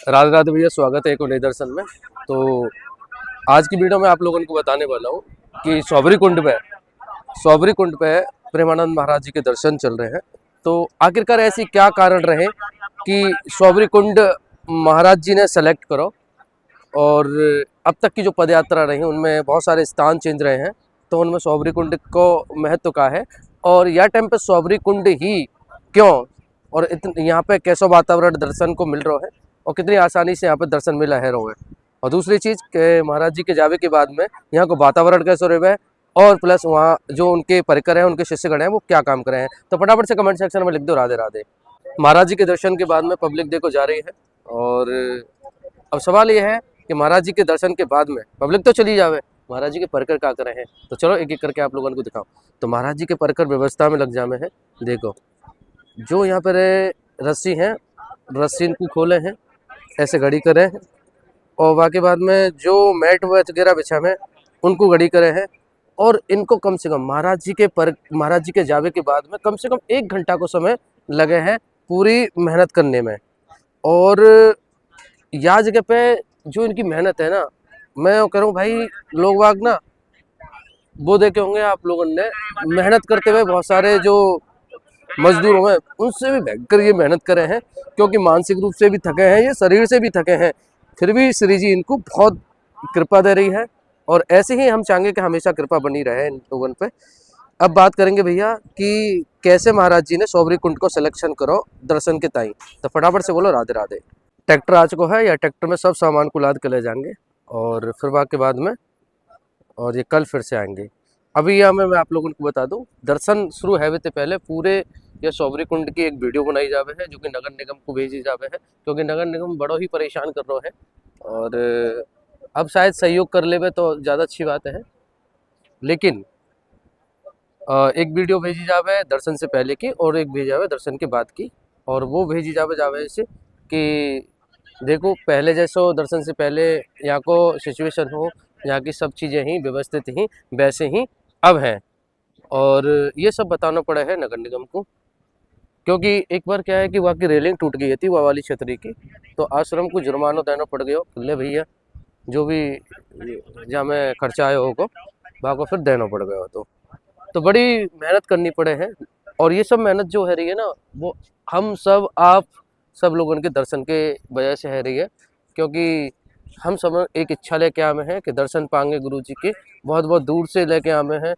राधे राधे भैया, स्वागत है एक और नए दर्शन में। तो आज की वीडियो में आप लोगों को बताने वाला हूँ कि सौबरी कुंड पे प्रेमानंद महाराज जी के दर्शन चल रहे हैं। तो आखिरकार ऐसी क्या कारण रहे कि सौबरी कुंड महाराज जी ने सेलेक्ट करो, और अब तक की जो पदयात्रा रही उनमें बहुत सारे स्थान चेंज रहे हैं, तो उनमें सौबरी कुंड को महत्व का है। और यह टाइम पे सौबरी कुंड ही क्यों, और यहाँ पे कैसा वातावरण दर्शन को मिल रहा है, और कितनी आसानी से यहाँ पे दर्शन मिला है रहे। और दूसरी चीज़ के महाराज जी के जावे के बाद में यहाँ को वातावरण कैसे रहे है, और प्लस वहाँ जो उनके परिकर हैं, उनके शिष्यगण हैं, वो क्या काम कर रहे हैं। तो फटाफट से कमेंट सेक्शन में लिख दो राधे राधे। महाराज जी के दर्शन के बाद में पब्लिक देखो जा रही है, और अब सवाल ये है कि महाराज जी के दर्शन के बाद में पब्लिक तो चली जावे, महाराज जी के परकर क्या करे हैं। तो चलो एक एक करके आप लोगों को दिखाओ। तो महाराज जी के परकर व्यवस्था में लग जामे हैं। देखो जो यहाँ पर रस्सी हैं, रस्सी इनको खोले हैं, ऐसे घड़ी करे हैं, और बाकी बाद में जो मैट वगैरह बिछा में उनको घड़ी करे हैं। और इनको कम से कम महाराज जी के जावे के बाद में कम से कम 1 घंटा को समय लगे हैं पूरी मेहनत करने में। और यह जगह पे जो इनकी मेहनत है ना, मैं कह रहा हूँ भाई, लोग बाग ना वो देखे होंगे आप लोगों ने, मेहनत करते हुए बहुत सारे जो मजदूर हैं उनसे भी भयंकर ये मेहनत करे हैं, क्योंकि मानसिक रूप से भी थके हैं, ये शरीर से भी थके हैं, फिर भी श्री जी इनको बहुत कृपा दे रही है। और ऐसे ही हम चाहेंगे कि हमेशा कृपा बनी रहे इन लोगों पे। अब बात करेंगे भैया कि कैसे महाराज जी ने सौबरी कुंड को सिलेक्शन करो दर्शन के ताई। तो फटाफट से बोलो राधे राधे। ट्रैक्टर आ चुका है, या ट्रैक्टर में सब सामान को लाद के ले जाएंगे, और फिर वहाँ के बाद में और ये कल फिर से आएंगे। अभी यहाँ मैं आप लोगों को बता दूं, दर्शन शुरू है से पहले पूरे यह सौबरी कुंड की एक वीडियो बनाई जावे है, जो कि नगर निगम को भेजी जावे है, क्योंकि नगर निगम बड़ो ही परेशान कर रहा है। और अब शायद सहयोग कर लेवे तो ज़्यादा अच्छी बात है। लेकिन एक वीडियो भेजी जावे दर्शन से पहले की, और एक भेजी जावे दर्शन के बाद की। और वो भेजी जावे ऐसे कि देखो, पहले जैसो दर्शन से पहले यहाँ को सिचुएशन हो, यहाँ की सब चीज़ें ही व्यवस्थित ही वैसे ही अब हैं। और ये सब बताना पड़ा है नगर निगम को, क्योंकि एक बार क्या है कि वहाँ की रेलिंग टूट गई थी, वहाँ वाली छतरी की, तो आश्रम को जुर्माना देना पड़ गया। ले भैया, जो भी जहाँ में खर्चा आया होगा वहाँ को फिर देना पड़ गया। तो बड़ी मेहनत करनी पड़े है। और ये सब मेहनत जो है रही है ना, वो हम सब आप सब लोगों के दर्शन के वजह से है रही है, क्योंकि हम सब एक इच्छा लेके आए हैं कि दर्शन पाएंगे गुरु जी के, बहुत बहुत दूर से लेके आए हैं।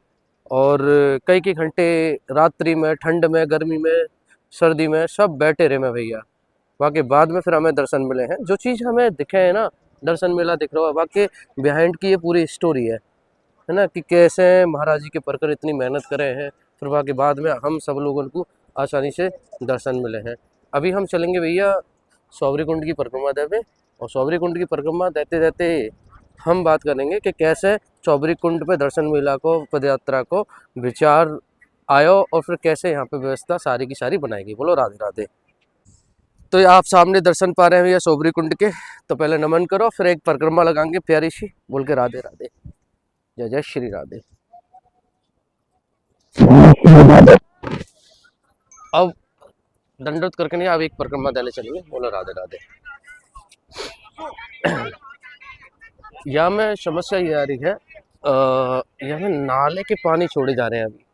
और कई कई घंटे रात्रि में, ठंड में, गर्मी में, सर्दी में सब बैठे रहे में भैया। वाकई बाद में फिर हमें दर्शन मिले हैं। जो चीज़ हमें दिखे है ना, दर्शन मेला दिख रहा है, वाकई बिहाइंड की ये पूरी स्टोरी है ना, कि कैसे महाराज जी के परकर इतनी मेहनत करे हैं, फिर वाकई बाद में हम सब लोगों को आसानी से दर्शन मिले हैं। अभी हम चलेंगे भैया सौबरी कुंड की परिक्रमा देवे, और सौबरी कुंड की परिक्रमा देते देते हम बात करेंगे कि कैसे सौबरी कुंड पे दर्शन मेला को, पदयात्रा को विचार आयो, और फिर कैसे यहाँ पे व्यवस्था सारी की सारी बनाएगी। बोलो राधे राधे। तो आप सामने दर्शन पा रहे हैं भैया सौबरी कुंड के। तो पहले नमन करो, फिर एक परिक्रमा लगाएंगे प्यारी सी, बोल के राधे राधे, जय जय श्री राधे। अब दंडवत करके नहीं, अब एक परिक्रमा देने चलेंगे। बोलो राधे राधे। यहाँ में समस्या ये आ रही है, यहाँ में नाले के पानी छोड़े जा रहे हैं अभी,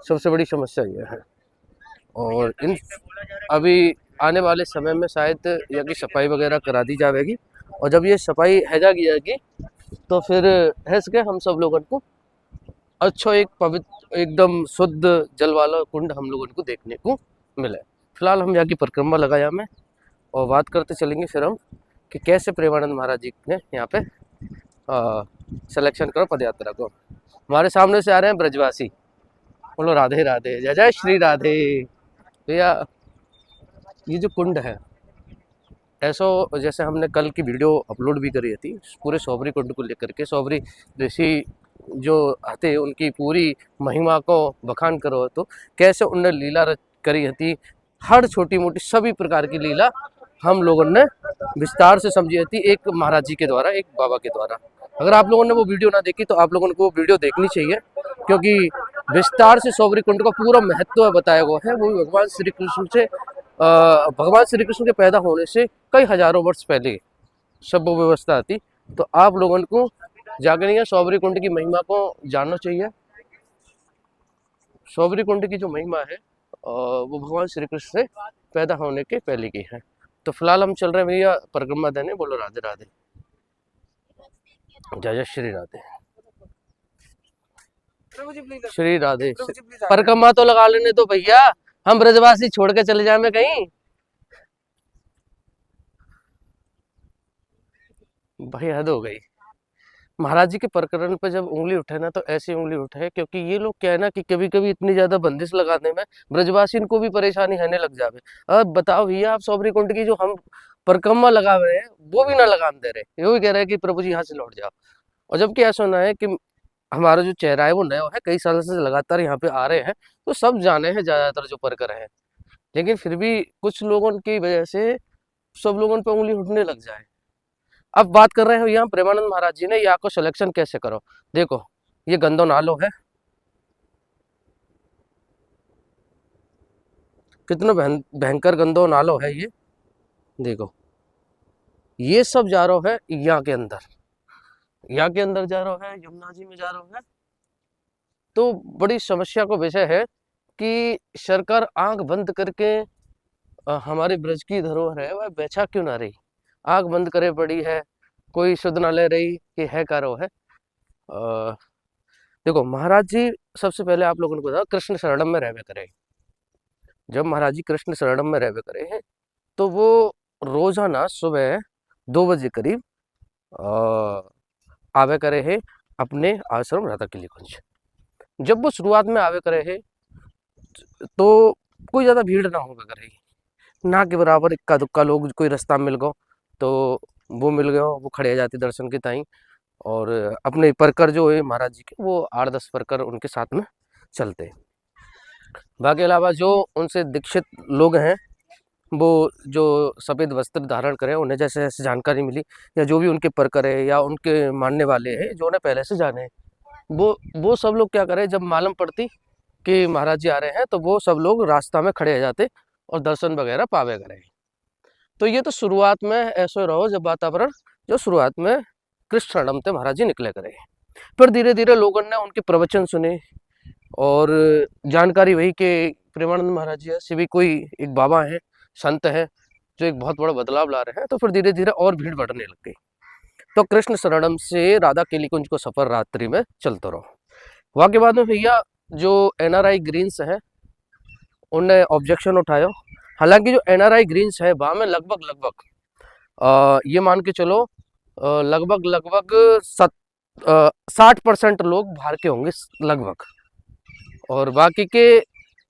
सबसे बड़ी समस्या ये है। और इन अभी आने वाले समय में शायद यहाँ की सफाई वगैरह करा दी जाएगी, और जब ये सफाई है जाएगी तो फिर है सके हम सब लोगों को अच्छा एक पवित्र एकदम शुद्ध जल वाला कुंड हम लोगों को देखने को मिले। फिलहाल हम यहाँ की परिक्रमा लगाया में, और बात करते चलेंगे फिर हम कि कैसे प्रेमानंद महाराज जी ने यहाँ पे सिलेक्शन करो पदयात्रा को। हमारे सामने से आ रहे हैं ब्रजवासी। बोलो राधे राधे, जय जय श्री राधे। भैया ये जो कुंड है, ऐसा जैसे हमने कल की वीडियो अपलोड भी करी थी पूरे सौबरी कुंड को लेकर के, सौबरी ऋषि जो आते उनकी पूरी महिमा को बखान करो, तो कैसे उनने लीला करी थी, हर छोटी मोटी सभी प्रकार की लीला हम लोगों ने विस्तार से समझी थी, एक महाराज जी के द्वारा, एक बाबा के द्वारा। अगर आप लोगों ने वो वीडियो ना देखी तो आप लोगों को वो वीडियो देखनी चाहिए, क्योंकि विस्तार से सौबरी कुंड का पूरा महत्व बताया हुआ है, वो भी भगवान श्री कृष्ण से भगवान श्री कृष्ण के पैदा होने से कई हजारों वर्ष पहले सब वो व्यवस्था थी। तो आप लोगों को जागरणीय सौबरी कुंड की महिमा को जानना चाहिए। सौबरी कुंड की जो महिमा है वो भगवान श्री कृष्ण से पैदा होने के पहले की है। तो फिलहाल हम चल रहे हैं भैया परिक्रमा देने। बोलो राधे राधे, जय जय श्री राधे, श्री राधे। परिक्रमा तो लगा लेने तो भैया, हम ब्रजवासी छोड़ के चले जाए कहीं। भाई हद हो गई। महाराज जी के प्रकरण पे जब उंगली उठे ना, तो ऐसी उंगली उठे क्योंकि ये लोग क्या है ना कि कभी कभी इतनी ज्यादा बंदिश लगाने में ब्रजवासी इनको भी परेशानी होने लग जावे। अब बताओ भैया, आप सौबरी कुंड की जो हम परिक्रमा लगा रहे हैं वो भी ना लगाने दे रहे, ये भी कह रहे हैं कि प्रभु जी यहाँ से लौट जाओ। और जबकि ऐसा होना है कि हमारा जो चेहरा है वो नया है, कई सालों से लगातार यहाँ पे आ रहे हैं, तो सब जाने हैं ज्यादातर जो परकर हैं। लेकिन फिर भी कुछ लोगों की वजह से सब लोगों पे उंगली उठने लग जाए। अब बात कर रहे हैं यहाँ प्रेमानंद महाराज जी ने यहाँ को सिलेक्शन कैसे करो। देखो ये गंदो नालो है, कितना भयंकर गंदो नालो है ये। देखो ये सब जा रहा है यहाँ के अंदर, यहाँ के अंदर जा रहा है, यमुना जी में जा रहा है। तो बड़ी समस्या को विषय है कि सरकार आंख बंद करके हमारे ब्रज की धरोहर है वह बेचा क्यों ना रही। आंख बंद करे पड़ी है, कोई शुद्ध ना ले रही कि है कारो है। देखो महाराज जी सबसे पहले आप लोगों को बता, कृष्ण शरणम में रहवे करे। जब महाराज जी कृष्ण शरणम में रहवे करे हैं तो वो रोजाना सुबह 2 बजे करीब आवे करे है अपने आश्रम राधा किली कुंज। जब वो शुरुआत में आवे करे है तो कोई ज्यादा भीड़ ना होवे करे, ना के बराबर इक्का दुक्का लोग कोई रास्ता मिल गो तो वो मिल गए, वो खड़े आ जाते दर्शन के ताई। और अपने परकर जो है महाराज जी के वो 8-10 परकर उनके साथ में चलते। बाकी अलावा जो उनसे दीक्षित लोग हैं वो जो सफ़ेद वस्त्र धारण करें, उन्हें जैसे जैसे जानकारी मिली या जो भी उनके परकर है या उनके मानने वाले हैं जो उन्हें पहले से जाने, वो सब लोग क्या करें, जब मालूम पड़ती कि महाराज जी आ रहे हैं तो वो सब लोग रास्ता में खड़े हो जाते और दर्शन वगैरह पावे करें। तो ये तो शुरुआत में ऐसे रहो जब वातावरण जो शुरुआत में कृष्ण शरणम थे महाराज जी निकले करे। फिर धीरे धीरे लोगों ने उनके प्रवचन सुने और जानकारी वही कि प्रेमानंद महाराज जी ऐसे भी कोई एक बाबा है, संत है जो एक बहुत बड़ा बदलाव ला रहे हैं। तो फिर धीरे धीरे और भीड़ बढ़ने लग गई। तो कृष्ण शरणम से राधा केली कुंज को सफर रात्रि में चलते रहो। वहाँ के बाद में भैया जो NRI ग्रीन्स है उनने ऑब्जेक्शन उठाया। हालांकि जो NRI ग्रीन्स है वहाँ में लगभग ये मान के चलो लगभग 60% लोग बाहर के होंगे लगभग, और बाकी के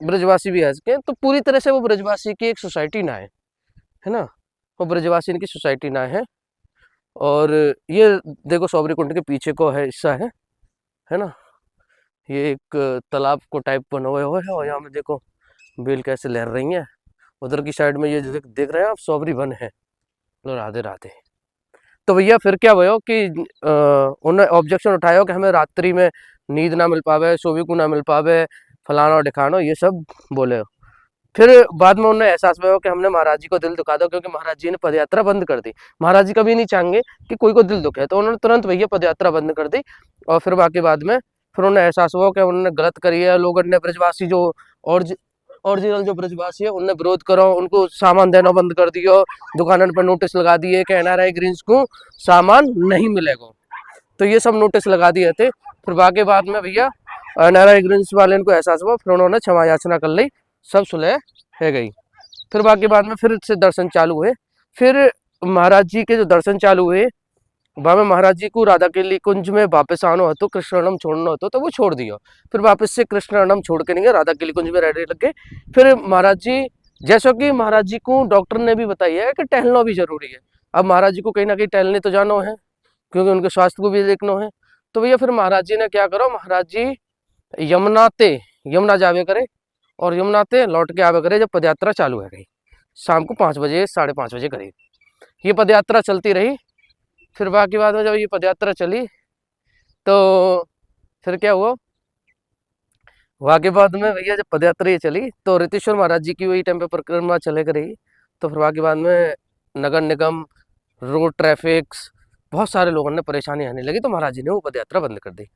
ब्रजवासी भी आ सके। तो पूरी तरह से वो ब्रजवासी की एक सोसाइटी ना है ना, वो ब्रजवासी इनकी सोसाइटी ना है। और ये देखो सौबरी कुंड के पीछे को है हिस्सा है ना, ये एक तालाब को टाइप बना हुआ है और यहाँ में देखो बेल कैसे लहर रही है। उधर की साइड में ये देख रहे हैं आप सौबरी वन है। लो राधे राधे। तो भैया फिर क्या हुआ कि उन्होंने ऑब्जेक्शन उठाया कि हमें रात्रि में नींद ना मिल पावे, सोवी को ना मिल पावे, फलाना और ढिकाना ये सब बोले। फिर बाद में उन्हें एहसास हुआ कि हमने महाराज जी को दिल दुखा दो, क्योंकि महाराज जी ने पदयात्रा बंद कर दी। महाराज जी कभी नहीं चाहेंगे कि कोई को दिल दुखे, तो उन्होंने तुरंत भैया पदयात्रा बंद कर दी। और फिर बाकी बाद में फिर उन्हें एहसास हुआ कि उन्होंने गलत करी है। लोगों ने ब्रजवासी जो ओरिजिनल जो ब्रजवासी है उनने विरोध करो, उनको सामान देना बंद कर दिया, दुकानों पर नोटिस लगा दिए कि NRI ग्रीन्स को सामान नहीं मिलेगा। तो ये सब नोटिस लगा दिए थे। फिर बाकी बाद में भैया NRI ग्रीन्स वाले इनको एहसास हुआ, फिर उन्होंने क्षमा याचना कर ली, सब सुलह है गई। फिर बाकी बाद में फिर से दर्शन चालू हुए। फिर महाराज जी के जो दर्शन चालू हुए वहाँ में महाराज जी को राधा केली कुंज में वापस आना हो तो कृष्णनम छोड़ना हो तो वो छोड़ दिया। फिर वापस से कृष्णनम छोड़ के नहीं गए, राधा केली कुंज में रहने लग गए। फिर महाराज जी जैसा कि महाराज जी को डॉक्टर ने भी बताया है कि टहलना भी जरूरी है। अब महाराज जी को कहीं ना कहीं टहलने तो जाना है क्योंकि उनके स्वास्थ्य को भी देखना है। तो भैया फिर महाराज जी ने क्या करो, महाराज जी यमुना जावे करे और यमुना ते लौट के आवे करे जब पदयात्रा चालू है गई शाम को 5 बजे 5:30 बजे करीब। ये पदयात्रा चलती रही। फिर बाकी बाद में जब ये पदयात्रा चली तो फिर क्या हुआ, वहाँ के बाद में भैया जब पदयात्रा ये चली तो रीतिश्वर महाराज जी की वही टाइम पे परिक्रमा चले रही। तो फिर वहाँ के बाद में नगर निगम, रोड ट्रैफिक्स, बहुत सारे लोगों ने परेशानी आने लगी, तो महाराज जी ने वो पदयात्रा बंद कर दी।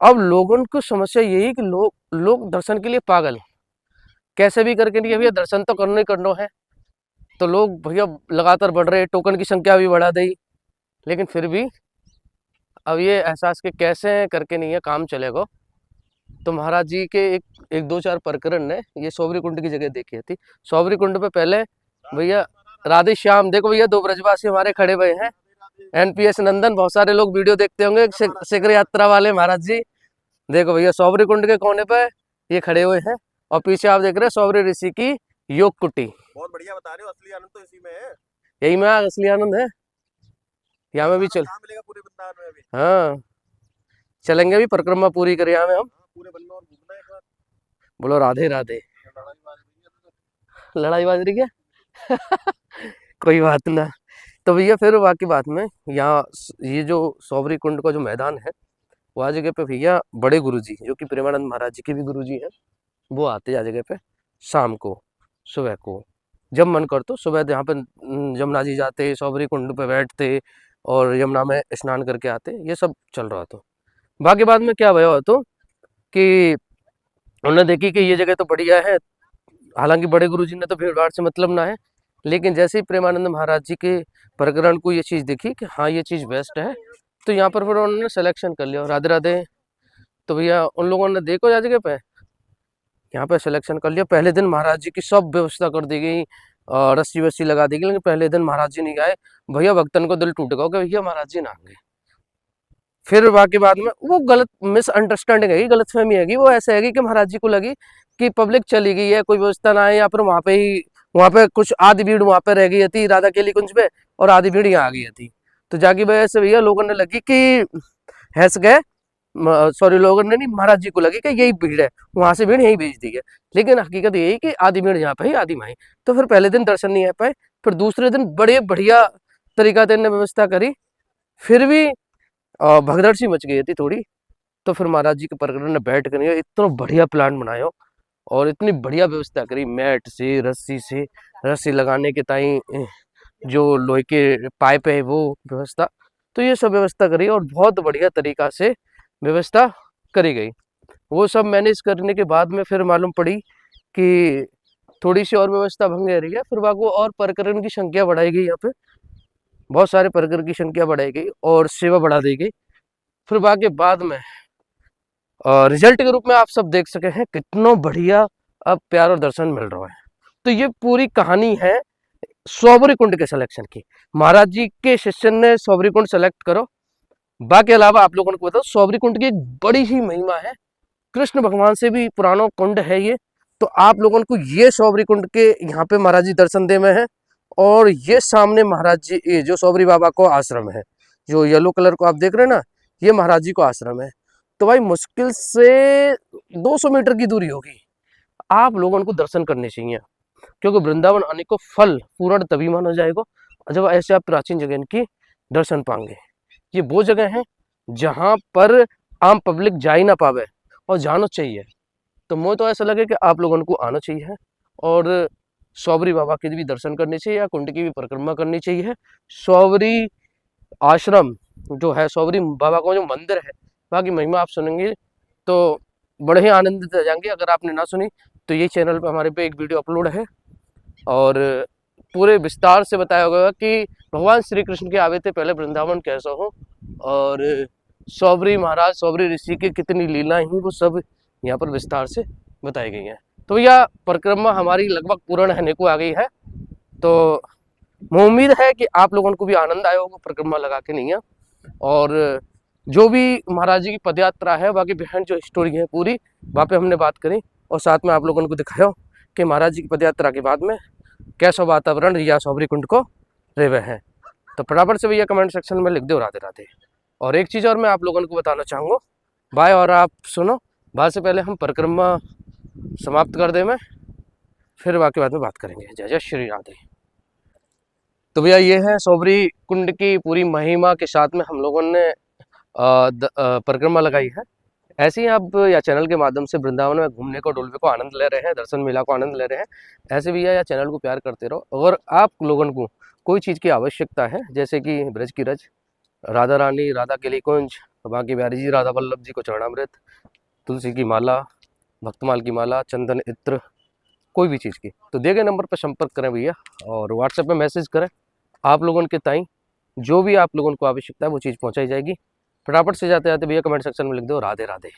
अब लोगों को समस्या यही कि लोग दर्शन के लिए पागल, कैसे भी करके नहीं भैया दर्शन तो करना ही करना है। तो लोग भैया लगातार बढ़ रहे, टोकन की संख्या भी बढ़ा दी, लेकिन फिर भी अब ये एहसास के कैसे करके नहीं है काम चलेगा। तो महाराज जी के एक दो चार प्रकरण ने ये सोबरी कुंड की जगह देखी थी। सोबरी कुंड पे पहले भैया राधे श्याम, देखो भैया दो ब्रजवासी हमारे खड़े हुए हैं, एनपीएस नंदन, बहुत सारे लोग वीडियो देखते होंगे, शिखर यात्रा वाले महाराज जी। देखो भैया सोबरी कुंड के कोने पे ये खड़े हुए हैं, और पीछे आप देख रहे हैं सोबरी ऋषि की योग कुटी। बहुत बढ़िया बता रहे हो, असली आनंद तो इसी में है। यही में असली आनंद है। यहाँ में भी चल मिलेगा पूरे वृंदावन में भी। हाँ चलेंगे, भी परिक्रमा पूरी करें यहाँ में हम। पूरे वृंदावन घूमना है एक बार। बोलो राधे राधे। लड़ाई बाज रही है कोई बात ना। तो भैया फिर बाकी बात में यहाँ ये जो सोबरी कुंड का जो मैदान है, वहाँ जगह पे भैया बड़े गुरुजी जो कि प्रेमानंद महाराज जी के भी गुरुजी हैं, वो आते हैं जगह पे शाम को, सुबह को, जब मन कर तो सुबह यहाँ पे यमुना जी जाते, सोबरी कुंड पे बैठते और यमुना में स्नान करके आते। ये सब चल रहा था। बाकी बाद में क्या भया तो कि उन्होंने देखी कि ये जगह तो बढ़िया है, हालांकि बड़े गुरुजी ने तो भीड़ भाड़ से मतलब ना है, लेकिन जैसे ही प्रेमानंद महाराज जी के प्रकरण को ये चीज़ देखी कि हाँ ये चीज़ बेस्ट है, तो यहाँ पर फिर उन्होंने सिलेक्शन कर लिया। राधे राधे। तो भैया उन लोगों ने देखो जा जगह पे यहाँ पे सिलेक्शन कर लिया। पहले दिन महाराज जी की सब व्यवस्था कर दी गई, रस्सी वस्सी लगा दी गई, लेकिन पहले दिन महाराज जी नहीं आए। भैया भक्तन को दिल टूट गया कि भैया महाराज जी ना आ गए। फिर बाकी बाद में वो गलत मिसअंडरस्टैंडिंग है, गलत फहमी है, वो ऐसे है कि महाराज जी को लगी कि पब्लिक चली गई है, कोई व्यवस्था ना है, या फिर वहाँ पे कुछ आधी भीड़ वहाँ पे रह गई थी राधा केली कुंज पे, और आधी भीड़ यहाँ आ गई थी। तो जाकी वजह से भैया लोगों ने लगी कि हंस गए, सॉरी लोगों ने नहीं, महाराज जी को लगी कि यही भीड़ है, वहां से भीड़ यही भेज दी है। लेकिन हकीकत यही कि आधी भीड़ यहाँ पे ही आधी वहीं। तो फिर पहले दिन दर्शन नहीं आ पाए, फिर दूसरे दिन बड़े बढ़िया तरीका से व्यवस्था करी, फिर भी भगदड़ सी मच गई थी थोड़ी। तो फिर महाराज जी के प्रकरण ने बैठ कर इतना बढ़िया प्लान बनाया और इतनी बढ़िया व्यवस्था करी, मैट से, रस्सी लगाने के ताई जो लोहे के पाइप है वो व्यवस्था, तो ये सब व्यवस्था करी और बहुत बढ़िया तरीका से व्यवस्था करी गई। वो सब मैनेज करने के बाद में फिर मालूम पड़ी कि थोड़ी सी और व्यवस्था भंग रही है, फिर वो और प्रकरण की संख्या बढ़ाई गई, यहाँ पे बहुत सारे प्रकरण की संख्या बढ़ाई गई और सेवा बढ़ा दी गई। फिर बाकी बाद में रिजल्ट के रूप में आप सब देख सके हैं कितना बढ़िया अब प्यार और दर्शन मिल रहा है। तो ये पूरी कहानी है सोबरी कुंड के सिलेक्शन की। महाराज जी के शिष्य ने सोबरी कुंड सेलेक्ट करो। बाकी अलावा आप लोगों को बताओ सोबरी कुंड की एक बड़ी ही महिमा है, कृष्ण भगवान से भी पुराना कुंड है ये। तो आप लोगों को ये सोबरी कुंड के यहाँ पे महाराज जी दर्शन दे में है, और ये सामने महाराज जी ये जो सोबरी बाबा को आश्रम है, जो येलो कलर को आप देख रहे हैं ना, ये महाराज जी को आश्रम है। तो भाई मुश्किल से 200 मीटर की दूरी होगी, आप लोगों को दर्शन करने चाहिए, क्योंकि वृंदावन आने को फल पूर्ण तभी माना जाएगा जब ऐसे आप प्राचीन जगह की दर्शन पाएंगे। ये वो जगह है जहाँ पर आम पब्लिक जा ही ना पावे और जाना चाहिए। तो मुझे तो ऐसा लगे कि आप लोगों को आना चाहिए और सोबरी बाबा के भी दर्शन करने चाहिए या कुंड की भी परिक्रमा करनी चाहिए। सोबरी आश्रम जो है, सोबरी बाबा का जो मंदिर है, बाकी महिमा आप सुनेंगे तो बड़े ही आनंदित हो जाएंगे। अगर आपने ना सुनी तो ये चैनल पे हमारे पे एक वीडियो अपलोड है और पूरे विस्तार से बताया होगा कि भगवान श्री कृष्ण के आवे थे पहले वृंदावन कैसा हो, और सोबरी महाराज सोबरी ऋषि की कितनी लीलाएं हैं वो सब यहाँ पर विस्तार से बताई गई हैं। तो यह परिक्रमा हमारी लगभग पूर्ण होने को आ गई है। तो मुझे उम्मीद है कि आप लोगों को भी आनंद आया होगा परिक्रमा लगा के नहीं है, और जो भी महाराज जी की पदयात्रा है बाकी बिहाइंड जो स्टोरी है पूरी वहाँ पे हमने बात करी, और साथ में आप लोगों को दिखाया कि महाराज जी की पदयात्रा के बाद में कैसा वातावरण रिया सोबरी कुंड को रेवे हैं। तो फटाफट से भैया कमेंट सेक्शन में लिख दो राधे राधे। और एक चीज़ और मैं आप लोगों को बताना चाहूँगा बाय, और आप सुनो, बात से पहले हम परिक्रमा समाप्त कर दे में, फिर बाकी बाद में बात करेंगे। जय जय श्री राधे। तो भैया ये है सोबरी कुंड की पूरी महिमा के साथ में हम लोगों ने परिक्रमा लगाई है। ऐसे ही आप या चैनल के माध्यम से वृंदावन में घूमने को, डोलवे को आनंद ले रहे हैं, दर्शन मेला को आनंद ले रहे हैं, ऐसे भी या चैनल को प्यार करते रहो। अगर आप लोगों को कोई चीज़ की आवश्यकता है, जैसे कि ब्रज की रज, राधा रानी, राधा के लिए कुंज, बांके बिहारी जी, राधा वल्लभ जी को चरणामृत, तुलसी की माला, भक्तमाल की माला, चंदन इत्र, कोई भी चीज़ की, तो दिए गए नंबर पर संपर्क करें भैया, और व्हाट्सएप पे मैसेज करें। आप लोगों के ताई जो भी आप लोगों को आवश्यकता है वो चीज़ पहुंचाई जाएगी। फटाफट से जाते जाते भैया कमेंट सेक्शन में लिख दो राधे राधे।